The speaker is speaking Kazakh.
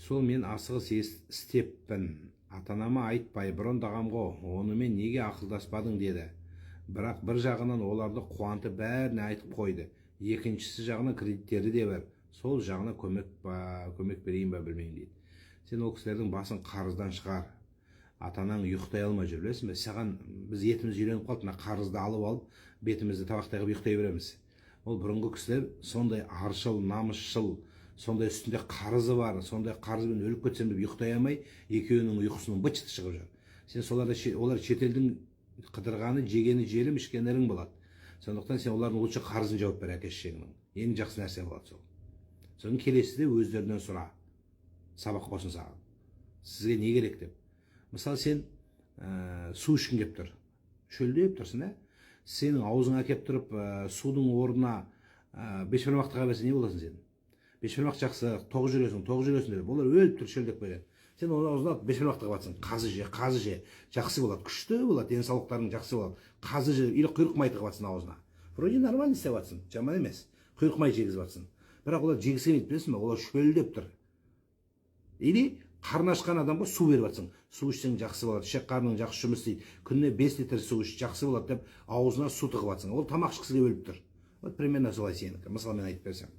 Сол мен асығыс істеппін. Атанама айтпай бұрындағам ғо, онымен неге ақылдаспадың деді. Бірақ бір жағынан оларды қуанты бәріне айтып қойды. Екіншісі жағына кредиттері де бар. Сол жағына көмек берейін ба білмеймін дейді. Сен ол кісілердің басын қарыздан шығар. Атанаң ұйықтай алмай жүр, білесің бе? Саған біз етіміз үйреніп қалды, мына қарызды алып алып, бетімізді табақтай қылып ұйықтай береміз. Ол бұрынғы кісілер сондай аршыл, намысшыл, сондай үстінде қарызы бар, сондай қарызбен өліп кетсем деп ұйықтай алмай, екеуінің ұйқысының быт-шыты шығып жүр. Сен олар шетелдің қыдырғаны, жегені желім, ішкенерің болады. Сондықтан сен олардың лучше қарызын жауап бер, әке-шешеңнің. Ең жақсы нәрсе болады сол. Соның келесіде өздерінен сұра. Сабақ болсын саған. Сізге не керек деп. Мысалы сен су ішкің кеп тұр. Шөлдеп тұрсың, сенің аузыңа кеп тұрып, судың орнына бешбармақты қабасы не боласың сен? Бешбармақ жақсы, тоқ жүресің деп. Олар өліп тұр, шөлдеп береді. Сен оны аузына бешбармақты қабатсың. Қазы же. Жақсы болады, күшті болады, денсаулықтарың жақсы болады. Қазы же, или құйрық майты қабатсың аузына. Вроде нормально істеп жатсың, жаман емес. Құйрық май жегізіп жатсың. Бірақ олар жегісі келмейді, білесің бе? Олар шөлдеп тұр. Или қарны ашқан адамға су беріп жатсың. Су ішсең жақсы болады, ішек қарның жақсы жұмыс істейді. Күніне 5 литр су іш, жақсы болады деп аузына су тығып жатсың. Ол тамақ ішкісі келіп өліп тұр. Вот примерно солай сенікі. Мысалы мен айтып берсем.